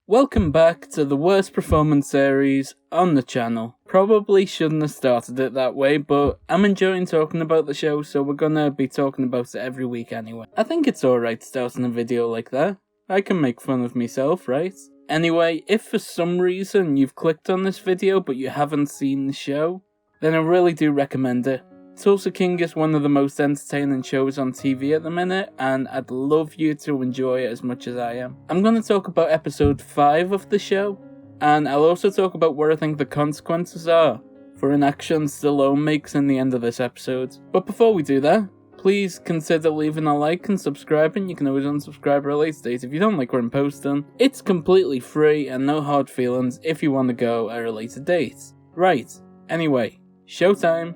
Welcome back to the worst performance series on the channel. Probably shouldn't have started it that way, but I'm enjoying talking about the show, so we're gonna be talking about it every week anyway. I think it's alright starting a video like that. I can make fun of myself, right? Anyway, if for some reason you've clicked on this video but you haven't seen the show, then I really do recommend it. Tulsa King is one of the most entertaining shows on TV at the minute, and I'd love you to enjoy it as much as I am. I'm going to talk about episode 5 of the show, and I'll also talk about what I think the consequences are for an action Stallone makes in the end of this episode. But before we do that, please consider leaving a like and subscribing. You can always unsubscribe at a later date if you don't like what I'm posting. It's completely free and no hard feelings if you want to go at a later date. Right, anyway, showtime.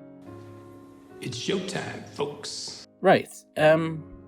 It's showtime, folks. Right,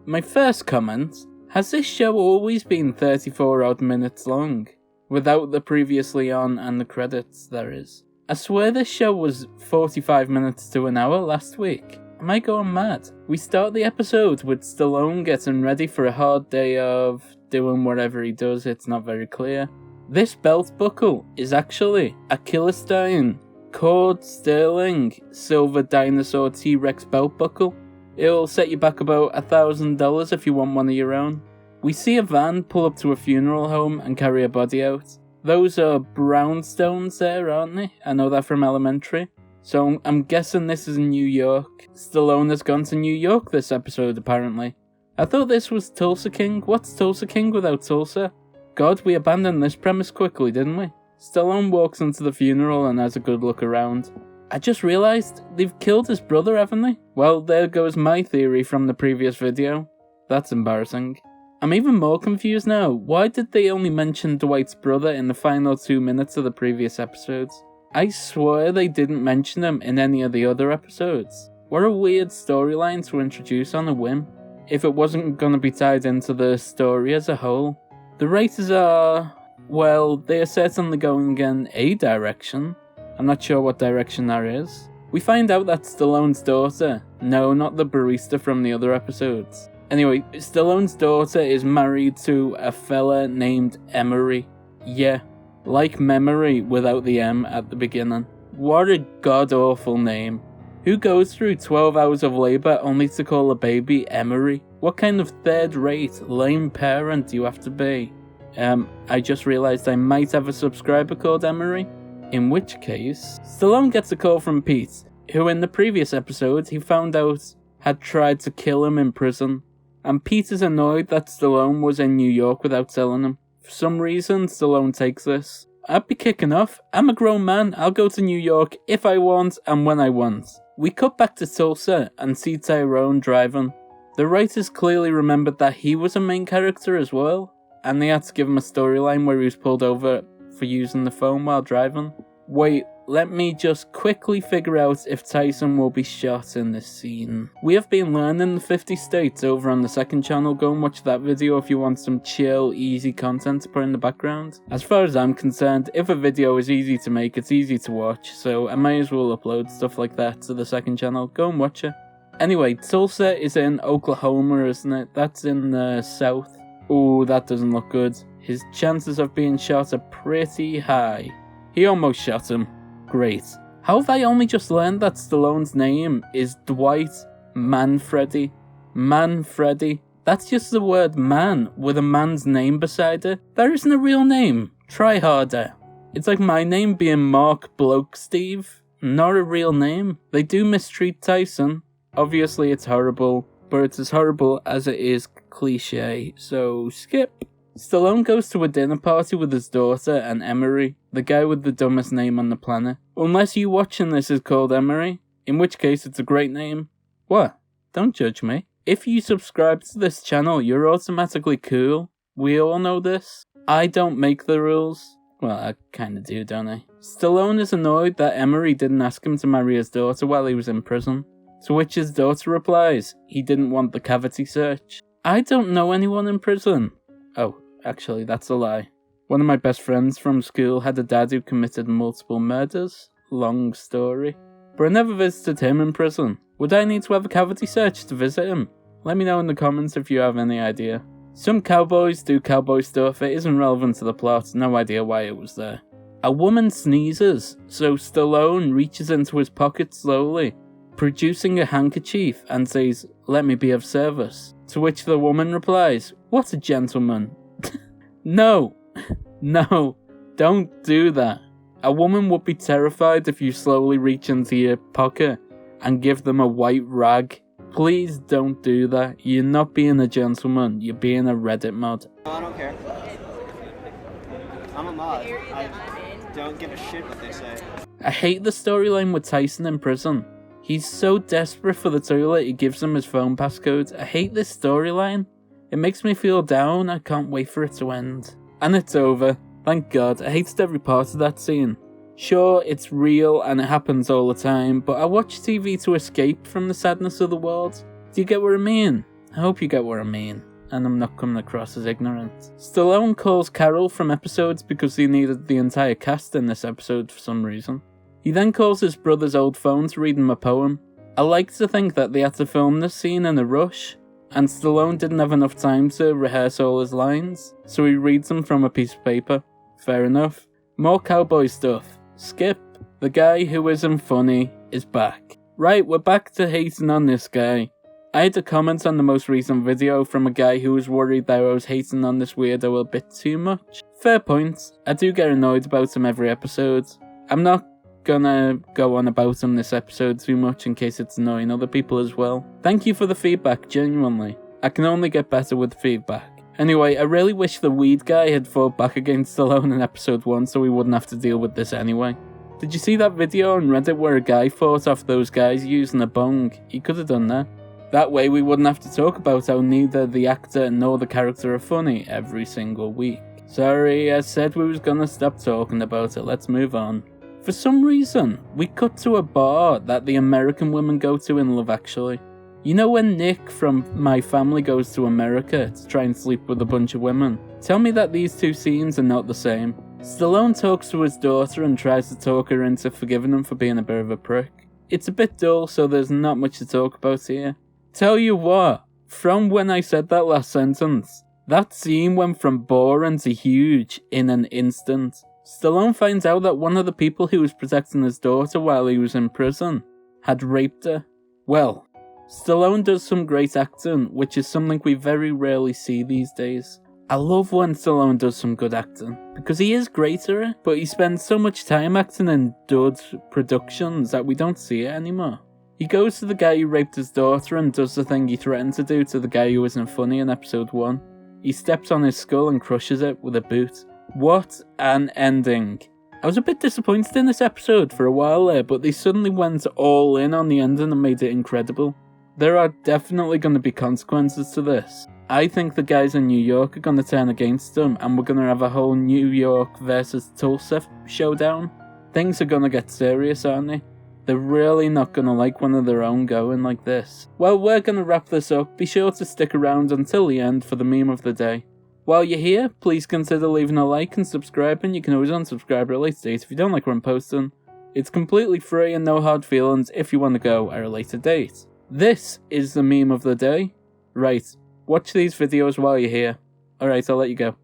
my first comment, has this show always been 34 odd minutes long? Without the previously on and the credits, there is. I swear this show was 45 minutes to an hour last week. Am I going mad? We start the episode with Stallone getting ready for a hard day of doing whatever he does, it's not very clear. This belt buckle is actually a Killerstein Cord Sterling silver dinosaur T-Rex belt buckle. It'll set you back about $1,000 if you want one of your own. We see a van pull up to a funeral home and carry a body out. Those are brownstones there, aren't they? I know that from elementary. So I'm guessing this is in New York. Stallone has gone to New York this episode, apparently. I thought this was Tulsa King. What's Tulsa King without Tulsa? God, we abandoned this premise quickly, didn't we? Stallone walks into the funeral and has a good look around. I just realised they've killed his brother, haven't they? Well, there goes my theory from the previous video. That's embarrassing. I'm even more confused now. Why did they only mention Dwight's brother in the final 2 minutes of the previous episodes? I swear they didn't mention him in any of the other episodes. What a weird storyline to introduce on a whim, if it wasn't going to be tied into the story as a whole. The writers are... well, they are certainly going in a direction. I'm not sure what direction that is. We find out that Stallone's daughter, no, not the barista from the other episodes. Anyway, Stallone's daughter is married to a fella named Emery. Yeah, like memory without the M at the beginning. What a god-awful name. Who goes through 12 hours of labour only to call a baby Emery? What kind of third-rate, lame parent do you have to be? I just realised I might have a subscriber called Emery. In which case, Stallone gets a call from Pete, who in the previous episode he found out had tried to kill him in prison. And Pete is annoyed that Stallone was in New York without telling him. For some reason, Stallone takes this. I'd be kicking off. I'm a grown man. I'll go to New York if I want and when I want. We cut back to Tulsa and see Tyrone driving. The writers clearly remembered that he was a main character as well, and they had to give him a storyline where he was pulled over for using the phone while driving. Wait, let me just quickly figure out if Tyson will be shot in this scene. We have been learning the 50 states over on the second channel. Go and watch that video if you want some chill, easy content to put in the background. As far as I'm concerned, if a video is easy to make, it's easy to watch, so I may as well upload stuff like that to the second channel. Go and watch it. Anyway, Tulsa is in Oklahoma, isn't it? That's in the south. Ooh, that doesn't look good. His chances of being shot are pretty high. He almost shot him. Great. How have I only just learned that Stallone's name is Dwight Manfredi? Manfredi. That's just the word man with a man's name beside it. There isn't a real name. Try harder. It's like my name being Mark Bloke Steve. Not a real name. They do mistreat Tyson. Obviously it's horrible, but it's as horrible as it is cliche, so skip. Stallone goes to a dinner party with his daughter and Emery, the guy with the dumbest name on the planet. Unless you watching this is called Emery, in which case it's a great name. What? Don't judge me. If you subscribe to this channel, you're automatically cool. We all know this. I don't make the rules. Well, I kinda do, don't I? Stallone is annoyed that Emery didn't ask him to marry his daughter while he was in prison. To which his daughter replies, he didn't want the cavity search. I don't know anyone in prison. Oh, actually, that's a lie. One of my best friends from school had a dad who committed multiple murders. Long story. But I never visited him in prison. Would I need to have a cavity search to visit him? Let me know in the comments if you have any idea. Some cowboys do cowboy stuff, it isn't relevant to the plot, no idea why it was there. A woman sneezes, so Stallone reaches into his pocket slowly, producing a handkerchief and says, "Let me be of service." To which the woman replies, "What a gentleman." No, don't do that. A woman would be terrified if you slowly reach into your pocket and give them a white rag. Please don't do that. You're not being a gentleman, you're being a Reddit mod. I don't care. I'm a mod. I don't give a shit what they say. I hate the storyline with Tyson in prison. He's so desperate for the toilet, he gives him his phone passcode. I hate this storyline. It makes me feel down, I can't wait for it to end. And it's over. Thank God, I hated every part of that scene. Sure, it's real and it happens all the time, but I watch TV to escape from the sadness of the world. Do you get what I mean? I hope you get what I mean, and I'm not coming across as ignorant. Stallone calls Carol from episodes because he needed the entire cast in this episode for some reason. He then calls his brother's old phone to read him a poem. I like to think that they had to film this scene in a rush, and Stallone didn't have enough time to rehearse all his lines, so he reads them from a piece of paper. Fair enough. More cowboy stuff. Skip. The guy who isn't funny is back. Right, we're back to hating on this guy. I had a comment on the most recent video from a guy who was worried that I was hating on this weirdo a bit too much. Fair point. I do get annoyed about him every episode. I'm not gonna go on about him this episode too much in case it's annoying other people as well. Thank you for the feedback, genuinely. I can only get better with feedback. Anyway, I really wish the weed guy had fought back against Stallone in episode 1 so we wouldn't have to deal with this anyway. Did you see that video on Reddit where a guy fought off those guys using a bong? He could have done that. That way we wouldn't have to talk about how neither the actor nor the character are funny every single week. Sorry, I said we was gonna stop talking about it, let's move on. For some reason, we cut to a bar that the American women go to in Love Actually. You know when Nick from My Family goes to America to try and sleep with a bunch of women? Tell me that these two scenes are not the same. Stallone talks to his daughter and tries to talk her into forgiving him for being a bit of a prick. It's a bit dull, so there's not much to talk about here. Tell you what, from when I said that last sentence, that scene went from boring to huge in an instant. Stallone finds out that one of the people who was protecting his daughter while he was in prison had raped her. Well, Stallone does some great acting, which is something we very rarely see these days. I love when Stallone does some good acting, because he is great at it, but he spends so much time acting in dud productions that we don't see it anymore. He goes to the guy who raped his daughter and does the thing he threatened to do to the guy who isn't funny in episode 1. He steps on his skull and crushes it with a boot. What an ending. I was a bit disappointed in this episode for a while there, but they suddenly went all in on the ending and made it incredible. There are definitely going to be consequences to this. I think the guys in New York are going to turn against them and we're going to have a whole New York versus Tulsa showdown. Things are going to get serious, aren't they? They're really not going to like one of their own going like this. Well, we're going to wrap this up. Be sure to stick around until the end for the meme of the day. While you're here, please consider leaving a like and subscribing. You can always unsubscribe at a later date if you don't like what I'm posting. It's completely free and no hard feelings if you want to go at a later date. This is the meme of the day. Right, watch these videos while you're here. Alright, I'll let you go.